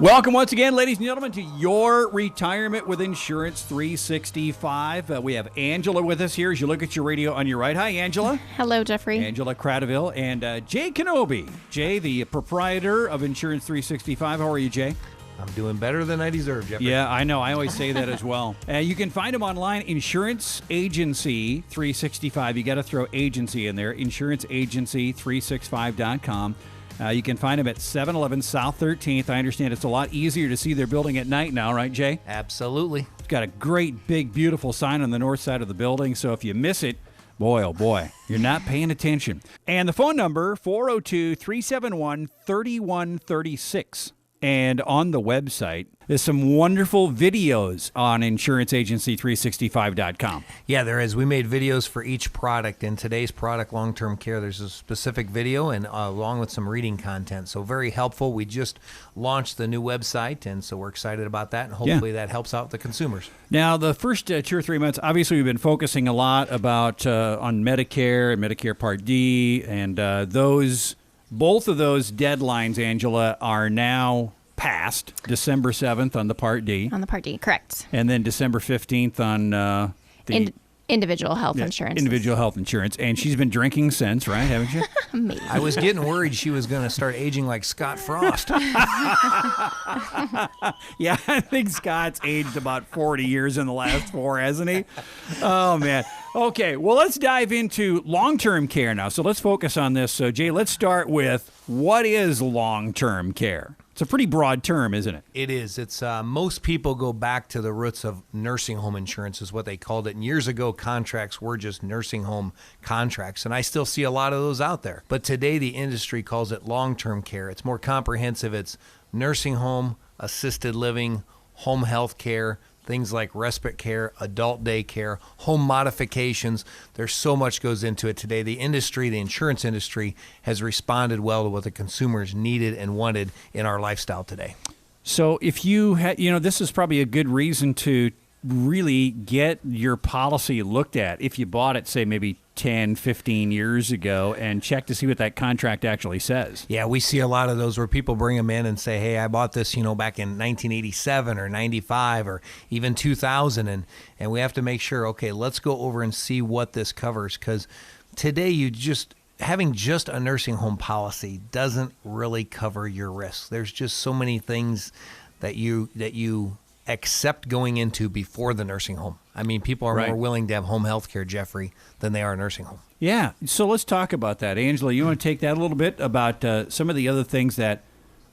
Welcome once again, ladies and gentlemen, to Your Retirement with Insurance 365. We have Angela with us here as you look at your radio on your right. Hi, Angela. Hello, Jeffrey. Angela Cradaville and Jay Kenobi. Jay, the proprietor of Insurance 365. How are you, Jay? I'm doing better than I deserve, Jeffrey. Yeah, I know. I always say that as well. You can find them online, Insurance Agency 365. You got to throw agency in there, insuranceagency365.com. You can find them at 711 South 13th. I understand it's a lot easier to see their building at night now, right, Jay? Absolutely. It's got a great, big, beautiful sign on the north side of the building, so if you miss it, boy, oh boy, you're not paying attention. And the phone number, 402-371-3136. And on the website, there's some wonderful videos on insuranceagency365.com. Yeah, there is. We made videos for each product. In today's product, long-term care, there's a specific video and along with some reading content. So very helpful. We just launched the new website, and so we're excited about that, and hopefully that helps out the consumers. Now, the first 2 or 3 months, obviously we've been focusing a lot about on Medicare and Medicare Part D, and both of those deadlines, Angela, are now passed. December 7th on the Part D. On the Part D, correct. And then December 15th on the individual health insurance. Individual health insurance. And she's been drinking since, right? Haven't you? Maybe. I was getting worried she was going to start aging like Scott Frost. Yeah, I think Scott's aged about 40 years in the last 4, hasn't he? Oh, man. Okay, well, let's dive into long-term care now. So let's focus on this. So, Jay, let's start with what is long-term care? It's a pretty broad term, isn't it? It is. It's most people go back to the roots of nursing home insurance is what they called it. And years ago, contracts were just nursing home contracts. And I still see a lot of those out there. But today, the industry calls it long-term care. It's more comprehensive. It's nursing home, assisted living, home health care, things like respite care, adult day care, home modifications. There's so much goes into it today. The industry, the insurance industry, has responded well to what the consumers needed and wanted in our lifestyle today. So if you had, this is probably a good reason to really get your policy looked at if you bought it, say, maybe 10, 15 years ago and check to see what that contract actually says. Yeah, we see a lot of those where people bring them in and say, hey, I bought this, back in 1987 or 95 or even 2000. And we have to make sure, okay, let's go over and see what this covers. Because today having just a nursing home policy doesn't really cover your risks. There's just so many things that you accept going into before the nursing home. I mean, people are more willing to have home health care, Jeffrey, than they are a nursing home. Yeah, so let's talk about that. Angela, you want to take that a little bit about some of the other things that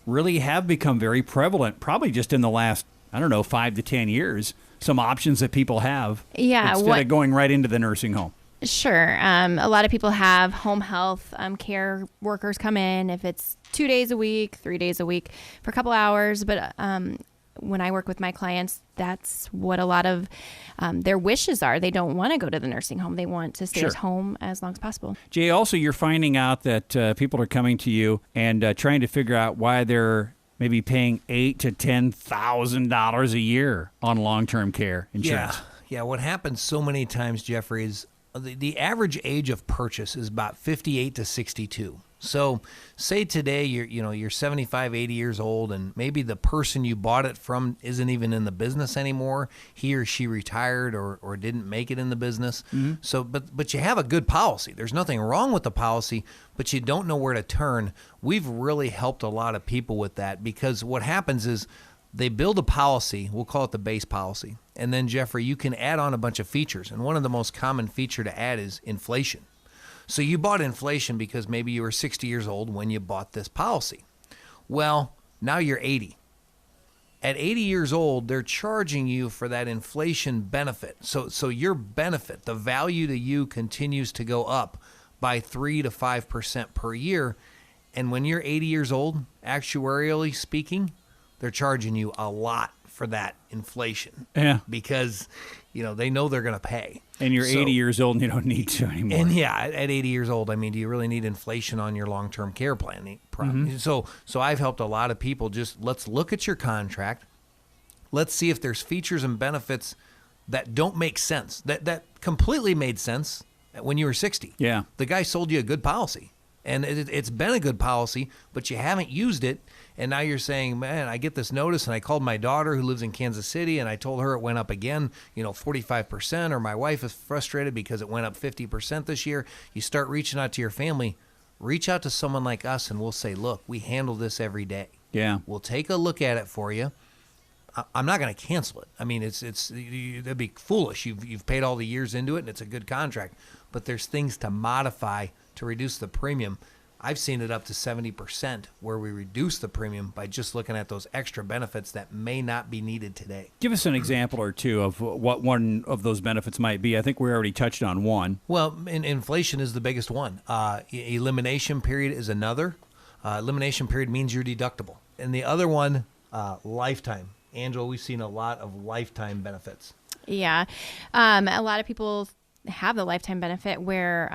really have become very prevalent, probably just in the last, 5 to 10 years, some options that people have instead of going right into the nursing home. Sure. A lot of people have home health care workers come in if it's 2 days a week, 3 days a week for a couple hours. But when I work with my clients, that's what a lot of their wishes are. They don't want to go to the nursing home. They want to stay at home as long as possible. Jay, also you're finding out that people are coming to you and trying to figure out why they're maybe paying $8,000 to $10,000 a year on long-term care insurance. Yeah. What happens so many times, Jeffrey, is the average age of purchase is about 58 to 62. So say today you're 75, 80 years old, and maybe the person you bought it from isn't even in the business anymore. He or she retired or didn't make it in the business. Mm-hmm. So, but you have a good policy. There's nothing wrong with the policy, but you don't know where to turn. We've really helped a lot of people with that because what happens is they build a policy, we'll call it the base policy, and then, Jeffrey, you can add on a bunch of features, and one of the most common feature to add is inflation. So you bought inflation because maybe you were 60 years old when you bought this policy. Well, now you're 80. At 80 years old, they're charging you for that inflation benefit. So your benefit, the value to you continues to go up by 3 to 5% per year. And when you're 80 years old, actuarially speaking, they're charging you a lot for that inflation. Yeah. Because, they know they're going to pay. And you're 80 years old and you don't need to anymore. And at 80 years old, do you really need inflation on your long-term care plan? Mm-hmm. So I've helped a lot of people. Just let's look at your contract. Let's see if there's features and benefits that don't make sense, that completely made sense when you were 60. Yeah. The guy sold you a good policy. And it's been a good policy, but you haven't used it. And now you're saying, man, I get this notice, and I called my daughter who lives in Kansas City, and I told her it went up again, 45%, or my wife is frustrated because it went up 50% this year. You start reaching out to your family. Reach out to someone like us, and we'll say, look, we handle this every day. Yeah. We'll take a look at it for you. I'm not going to cancel it. I mean, that'd be foolish. You've paid all the years into it, and it's a good contract. But there's things to modify to reduce the premium. I've seen it up to 70% where we reduce the premium by just looking at those extra benefits that may not be needed today. Give us an example or two of what one of those benefits might be. I think we already touched on one. Well, inflation is the biggest one. Elimination period is another. Elimination period means you're deductible. And the other one, lifetime. Angela, we've seen a lot of lifetime benefits. Yeah. A lot of people have the lifetime benefit where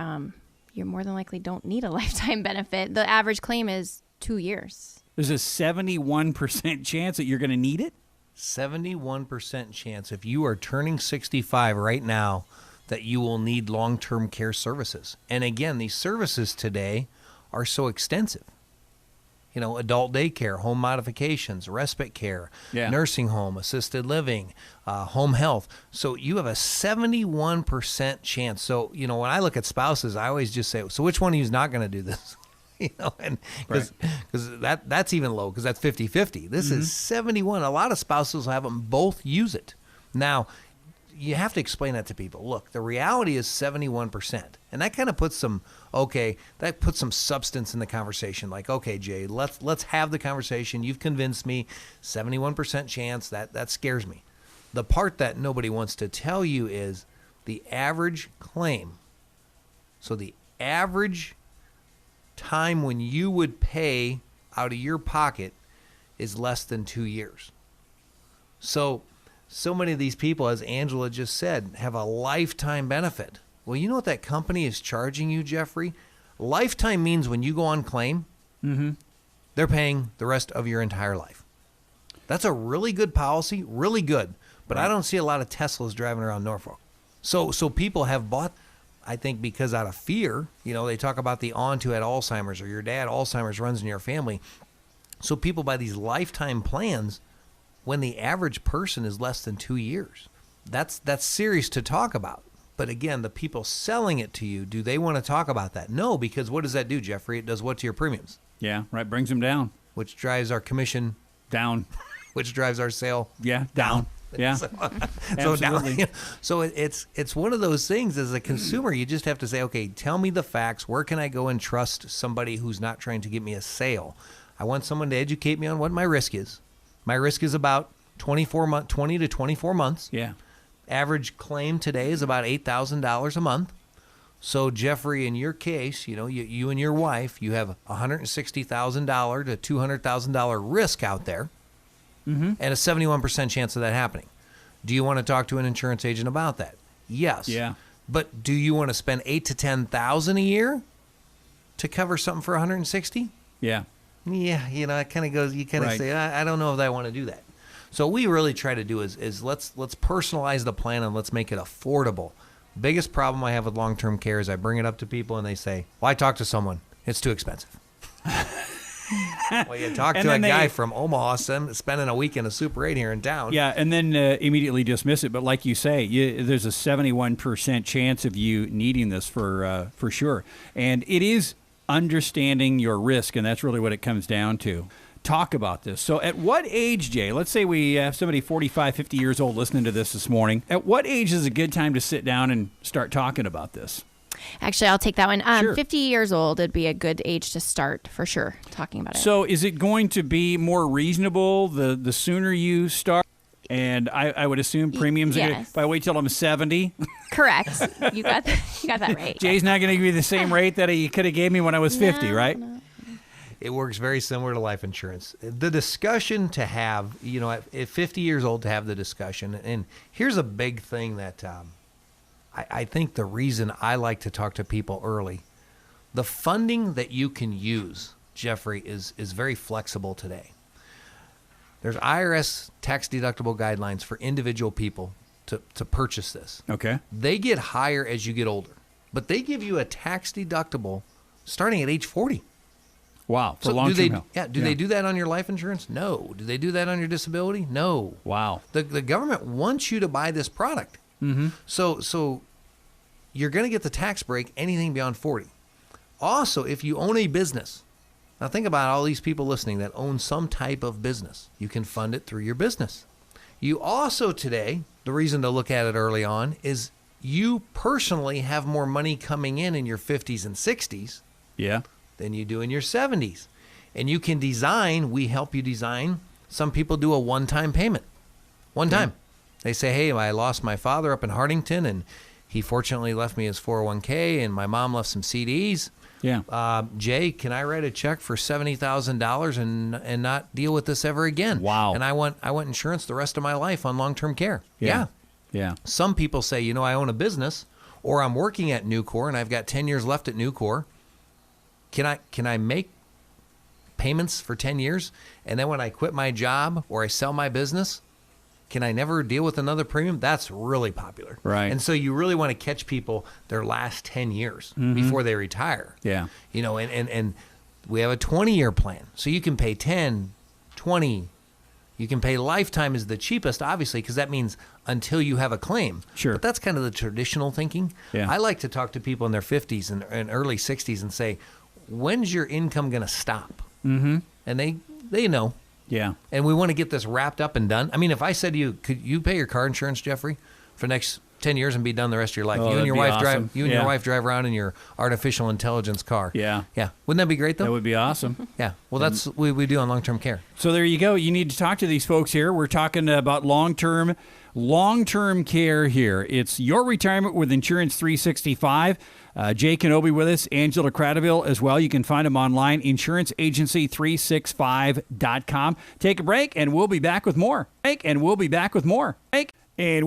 you more than likely don't need a lifetime benefit. The average claim is 2 years. There's a 71% chance that you're going to need it? 71% chance if you are turning 65 right now that you will need long-term care services. And again, these services today are so extensive. Adult daycare, home modifications, respite care, nursing home, assisted living, home health. So you have a 71% chance. So, when I look at spouses, I always just say, so which one of you is not going to do this? And because that's even low, because that's 50-50. This is 71. A lot of spouses will have them both use it. Now, you have to explain that to people. Look, the reality is 71%. And that kind of puts some substance in the conversation. Like, okay, Jay, let's have the conversation. You've convinced me. 71% chance. That scares me. The part that nobody wants to tell you is the average claim. So the average time when you would pay out of your pocket is less than 2 years. So many of these people, as Angela just said, have a lifetime benefit. Well, you know what that company is charging you, Jeffrey? Lifetime means when you go on claim, they're paying the rest of your entire life. That's a really good policy, really good. But I don't see a lot of Teslas driving around Norfolk. So people have bought, I think, because out of fear. They talk about the aunt who had Alzheimer's, or your dad, Alzheimer's runs in your family. So people buy these lifetime plans when the average person is less than 2 years. That's serious to talk about. But again, the people selling it to you, do they want to talk about that? No, because what does that do, Jeffrey? It does what to your premiums? Yeah, right. Brings them down. Which drives our commission down. Which drives our sale down. Yeah. So Absolutely. now, so it's one of those things as a consumer, you just have to say, okay, tell me the facts. Where can I go and trust somebody who's not trying to get me a sale? I want someone to educate me on what my risk is. My risk is about 20 to 24 months. Yeah. Average claim today is about $8,000 a month. So, Jeffrey, in your case, you and your wife, you have $160,000 to $200,000 risk out there, and a 71% chance of that happening. Do you want to talk to an insurance agent about that? Yes. Yeah. But do you want to spend $8,000 to $10,000 a year to cover something for $160,000? Yeah. Yeah, it kind of goes. You kind of say, I don't know if I want to do that. So what we really try to do is let's personalize the plan and let's make it affordable. Biggest problem I have with long-term care is I bring it up to people and they say, well, I talked to someone. It's too expensive. Well, you talk to a guy from Omaha spending a week in a Super 8 here in town. Yeah, and then immediately dismiss it. But like you say, there's a 71% chance of you needing this for sure. And it is understanding your risk, and that's really what it comes down to. Talk about this. So at what age, Jay, let's say we have somebody 45, 50 years old listening to this morning. At what age is a good time to sit down and start talking about this? Actually, I'll take that one. Sure. 50 years old would be a good age to start for sure talking about it. So is it going to be more reasonable the sooner you start? And I would assume premiums are Yes. if I wait till I'm 70. Correct. You got that right. Jay's not going to give me the same rate that he could have gave me when I was 50, right? No. It works very similar to life insurance. The discussion to have, at 50 years old to have the discussion. And here's a big thing that I think the reason I like to talk to people early, the funding that you can use, Jeffrey, is very flexible today. There's IRS tax deductible guidelines for individual people to purchase this. Okay. They get higher as you get older, but they give you a tax deductible starting at age 40. Wow. For So long-term health. do they do that on your life insurance? No. Do they do that on your disability? No. Wow. The government wants you to buy this product. Mm-hmm. So you're going to get the tax break anything beyond 40. Also, if you own a business, now think about all these people listening that own some type of business. You can fund it through your business. You also today, the reason to look at it early on is you personally have more money coming in your 50s and 60s Yeah. than you do in your 70s. And you can design, we help you design. Some people do a one-time payment. One time. They say, hey, I lost my father up in Hardington, and he fortunately left me his 401k, and my mom left some CDs. Yeah. Jay, can I write a check for $70,000 and not deal with this ever again? Wow. And I want insurance the rest of my life on long-term care. Yeah. Some people say, I own a business, or I'm working at Nucor and I've got 10 years left at Nucor. Can I make payments for 10 years, and then when I quit my job or I sell my business, can I never deal with another premium? That's really popular. Right. And so you really want to catch people their last 10 years before they retire. Yeah. And we have a 20-year plan. So you can pay 10, 20. You can pay lifetime is the cheapest, obviously, because that means until you have a claim. Sure. But that's kind of the traditional thinking. Yeah. I like to talk to people in their 50s and early 60s and say, when's your income going to stop? Mm-hmm. And they know. Yeah. And we want to get this wrapped up and done. I mean, if I said to you, could you pay your car insurance, Jeffrey, for the next 10 years and be done the rest of your life? Oh, You and that'd your be wife awesome. your wife drive around in your artificial intelligence car. Yeah. Yeah. Wouldn't that be great, though? That would be awesome. Yeah. Well, that's what we do on long-term care. So there you go. You need to talk to these folks here. We're talking about long-term care here. It's Your Retirement with Insurance 365. Jay Kenobi with us, Angela Cradaville as well. You can find them online, insuranceagency365.com. Take a break, and we'll be back with more. And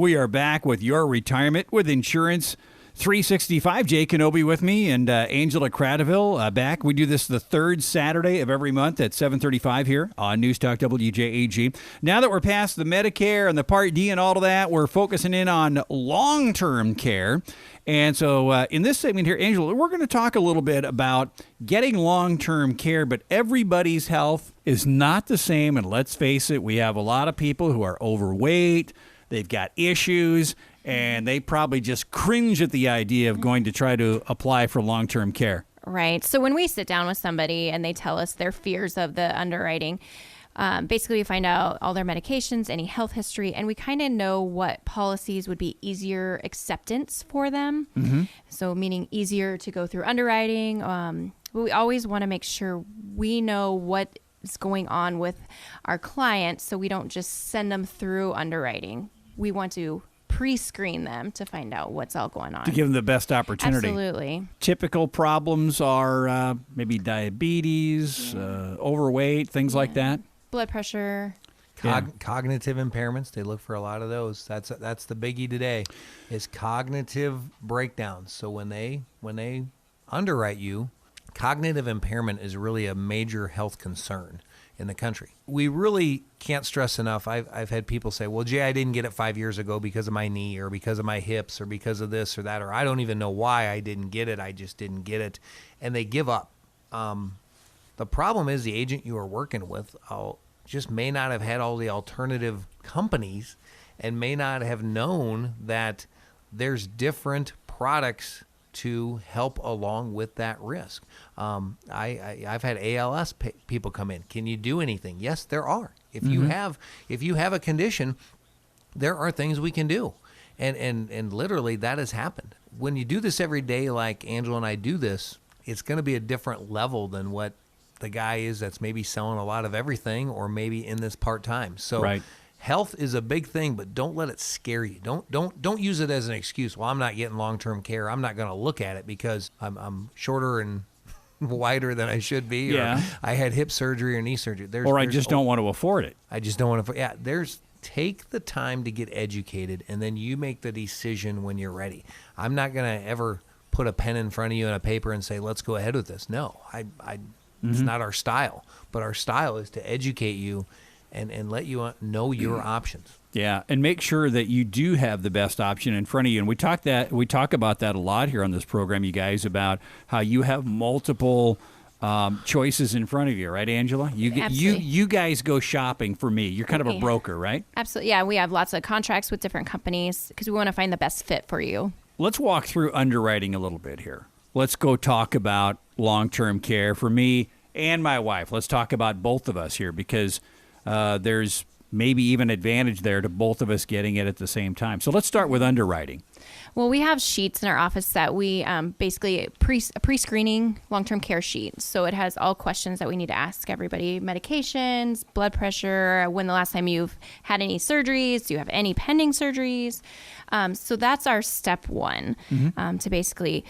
we are back with Your Retirement with Insurance 365. Jay Kenobi with me, and Angela Cradaville back. We do this the third Saturday of every month at 7:35 here on News Talk WJAG. Now that we're past the Medicare and the Part D and all of that, we're focusing in on long-term care. And so in this segment here, Angela, we're going to talk a little bit about getting long-term care, but everybody's health is not the same. And let's face it, we have a lot of people who are overweight, they've got issues, and they probably just cringe at the idea of going to try to apply for long-term care. Right. So when we sit down with somebody and they tell us their fears of the underwriting, basically we find out all their medications, any health history, and we kind of know what policies would be easier acceptance for them. Mm-hmm. So meaning easier to go through underwriting. But we always want to make sure we know what is going on with our clients so we don't just send them through underwriting. We want to pre-screen them to find out what's all going on. To give them the best opportunity. Absolutely. Typical problems are maybe diabetes, overweight, things like that. Blood pressure. Cognitive impairments, they look for a lot of those. That's the biggie today, is cognitive breakdowns. So when they underwrite you, cognitive impairment is really a major health concern in the country. We really can't stress enough. I've had people say, well, Jay, I didn't get it 5 years ago because of my knee or because of my hips or because of this or that, or I don't even know why I didn't get it. I just didn't get it. And they give up. The problem is the agent you are working with just may not have had all the alternative companies and may not have known that there's different products to help along with that risk. I've had ALS people come in. Can you do anything? Yes, there are. If you have a condition, there are things we can do. And literally that has happened. When you do this every day, like Angela and I do this, it's going to be a different level than what the guy is that's maybe selling a lot of everything or maybe in this part-time. So right. Health is a big thing, but don't let it scare you. Don't use it as an excuse. Well, I'm not getting long-term care. I'm not going to look at it because I'm shorter and wider than I should be. Yeah. Or I had hip surgery or knee surgery. I just don't want to afford it. I just don't want to. Yeah, take the time to get educated, and then you make the decision when you're ready. I'm not going to ever put a pen in front of you and a paper and say, let's go ahead with this. No, it's not our style. But our style is to educate you and let you know your options. Yeah, and make sure that you do have the best option in front of you. And we talk about that a lot here on this program, you guys, about how you have multiple choices in front of you, right, Angela? You guys go shopping for me. You're kind of a broker, right? Absolutely. Yeah, we have lots of contracts with different companies because we want to find the best fit for you. Let's walk through underwriting a little bit here. Let's go talk about long-term care for me and my wife. Let's talk about both of us here because there's maybe even advantage there to both of us getting it at the same time. So let's start with underwriting. Well, we have sheets in our office that we basically a pre-screening long-term care sheet. So it has all questions that we need to ask everybody: medications, blood pressure, when the last time you've had any surgeries, do you have any pending surgeries? So that's our step one, to basically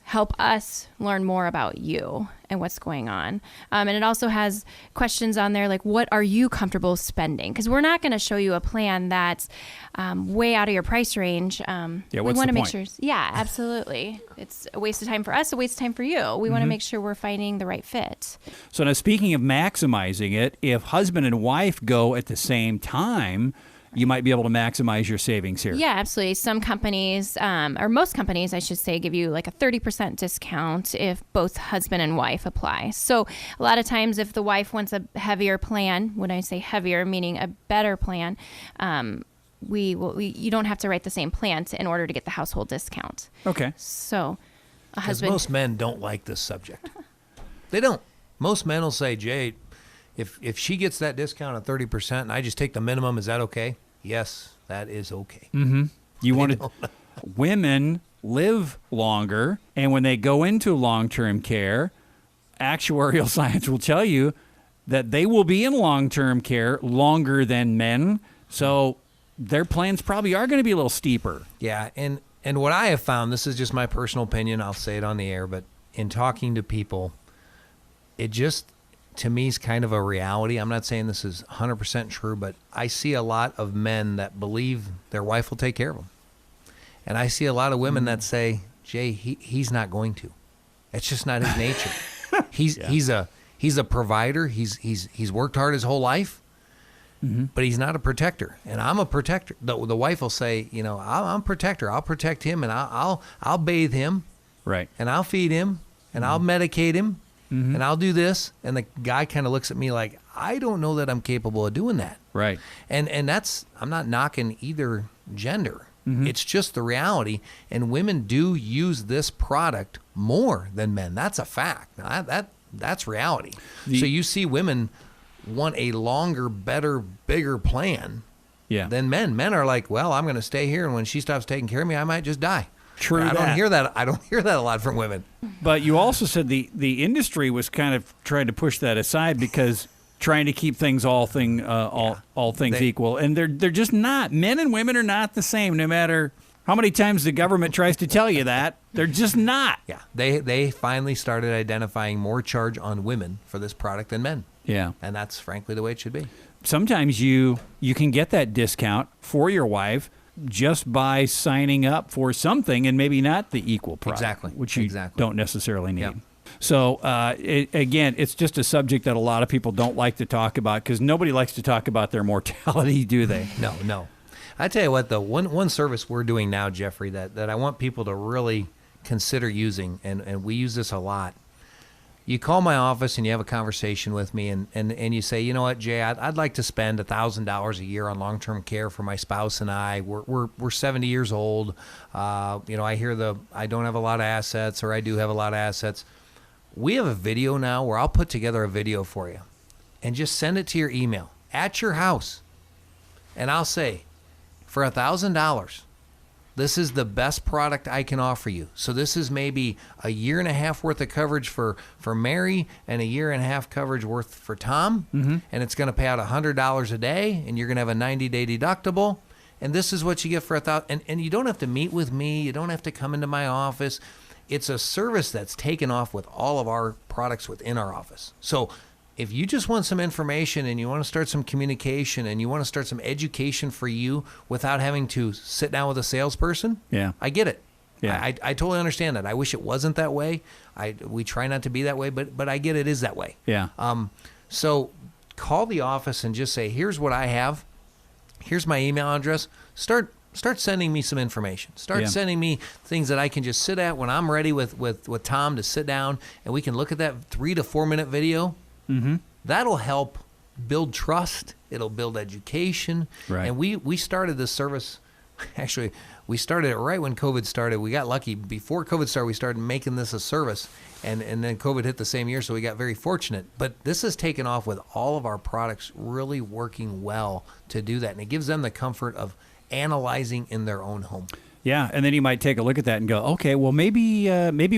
help us learn more about you and what's going on. And it also has questions on there like, what are you comfortable spending? Because we're not going to show you a plan that's way out of your price range. What's we want the to make point? sure. Yeah, absolutely. It's a waste of time for us, a waste of time for you. We want to make sure we're finding the right fit. So now, speaking of maximizing it, if husband and wife go at the same time, you might be able to maximize your savings here. Yeah, absolutely. Some companies, or most companies, I should say, give you like a 30% discount if both husband and wife apply. So a lot of times if the wife wants a heavier plan, when I say heavier, meaning a better plan, you don't have to write the same plan in order to get the household discount. Okay. So a Because husband... most men don't like this subject. They don't. Most men will say, Jay, if she gets that discount of 30% and I just take the minimum, is that okay? Yes, that is okay. You want to... Women live longer, and when they go into long-term care, actuarial science will tell you that they will be in long-term care longer than men, so their plans probably are going to be a little steeper. Yeah, and what I have found, this is just my personal opinion, I'll say it on the air, but in talking to people, it just, to me, is kind of a reality. I'm not saying this is 100% true, but I see a lot of men that believe their wife will take care of them. And I see a lot of women that say, Jay, he's not going to. It's just not his nature. He's a provider. He's worked hard his whole life, but he's not a protector. And I'm a protector. The wife will say, I'm a protector. I'll protect him, and I'll bathe him, Right. and I'll feed him, and I'll medicate him, and I'll do this. And the guy kind of looks at me like, I don't know that I'm capable of doing that. Right. And that's, I'm not knocking either gender. It's just the reality. And women do use this product more than men. That's a fact. Now, that's reality. So you see women want a longer, better, bigger plan than men. Men are like, well, I'm going to stay here, and when she stops taking care of me, I might just die. True. I don't hear that a lot from women. But you also said the industry was kind of trying to push that aside because trying to keep things all things equal, and they're just not. Men and women are not the same, no matter how many times the government tries to tell you that. They're just not. Yeah, they finally started identifying more charge on women for this product than men. Yeah, and that's frankly the way it should be. Sometimes you can get that discount for your wife just by signing up for something and maybe not the equal product, Exactly. which you don't necessarily need. Yep. So, again, it's just a subject that a lot of people don't like to talk about because nobody likes to talk about their mortality, do they? No. I tell you what, the one service we're doing now, Jeffrey, that I want people to really consider using, and we use this a lot. You call my office and you have a conversation with me, and you say, you know what, Jay, I'd like to spend $1,000 a year on long-term care for my spouse and I. We're 70 years old. I hear I don't have a lot of assets, or I do have a lot of assets. We have a video now where I'll put together a video for you and just send it to your email at your house. And I'll say, for $1,000, this is the best product I can offer you. So this is maybe a year and a half worth of coverage for Mary and a year and a half coverage worth for Tom. And it's going to pay out $100 a day, and you're going to have a 90-day deductible. And this is what you get for $1,000. And you don't have to meet with me. You don't have to come into my office. It's a service that's taken off with all of our products within our office. So if you just want some information and you want to start some communication and you want to start some education for you without having to sit down with a salesperson, I get it. Yeah. I totally understand that. I wish it wasn't that way. We try not to be that way, but I get it is that way. Yeah. So call the office and just say, here's what I have. Here's my email address. Start sending me some information. Start sending me things that I can just sit at when I'm ready with Tom to sit down and we can look at that 3 to 4 minute video. Mm-hmm. That'll help build trust. It'll build education. Right. And we started this service. Actually, we started it right when COVID started. We got lucky. Before COVID started, we started making this a service. And then COVID hit the same year, so we got very fortunate. But this has taken off with all of our products really working well to do that. And it gives them the comfort of analyzing in their own home. Yeah, and then you might take a look at that and go, okay, well, maybe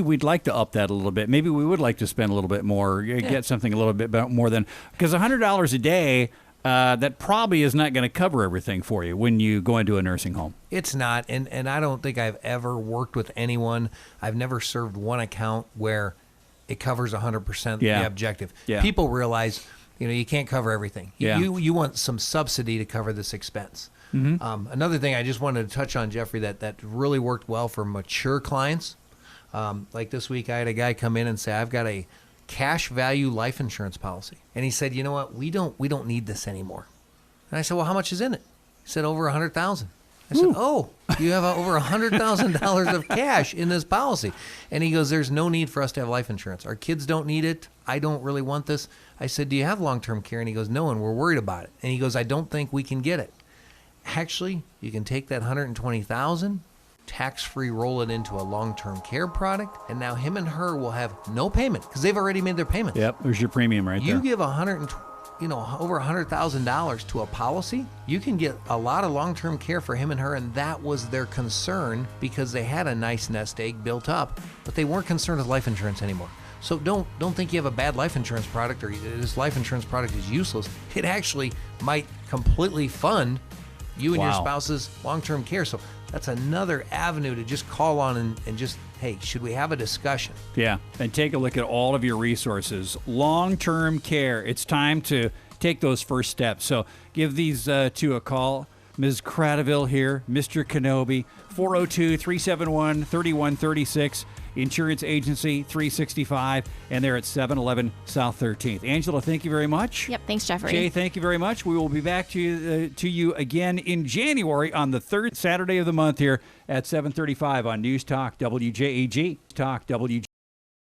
we'd like to up that a little bit. Maybe we would like to spend a little bit more, get something a little bit more than, because $100 a day, that probably is not going to cover everything for you when you go into a nursing home. It's not, and I don't think I've ever worked with anyone. I've never served one account where it covers 100% the objective. Yeah. People realize, you can't cover everything. Yeah. You want some subsidy to cover this expense. Mm-hmm. Another thing I just wanted to touch on, Jeffrey, that really worked well for mature clients. Like this week, I had a guy come in and say, I've got a cash value life insurance policy. And he said, you know what, we don't need this anymore. And I said, well, how much is in it? He said, over $100,000. I said, oh, you have over $100,000 of cash in this policy. And he goes, there's no need for us to have life insurance. Our kids don't need it. I don't really want this. I said, do you have long-term care? And he goes, no, and we're worried about it. And he goes, I don't think we can get it. Actually, you can take that $120,000, tax-free roll it into a long-term care product, and now him and her will have no payment because they've already made their payment. Yep, there's your premium right there. You give over $100,000 to a policy, you can get a lot of long-term care for him and her, and that was their concern because they had a nice nest egg built up, but they weren't concerned with life insurance anymore. So don't think you have a bad life insurance product or this life insurance product is useless. It actually might completely fund you and your spouse's long-term care. So that's another avenue to just call on and just, hey, should we have a discussion? Yeah, and take a look at all of your resources. Long-term care. It's time to take those first steps. So give these two a call. Ms. Cradaville here, Mr. Kenobi, 402-371-3136. Insurance Agency 365, and they're at 711 South 13th. Angela, thank you very much. Yep, thanks, Jeffrey. Jay, thank you very much. We will be back to you again in January on the third Saturday of the month here at 7:35 on News Talk WJAG. Talk WJAG.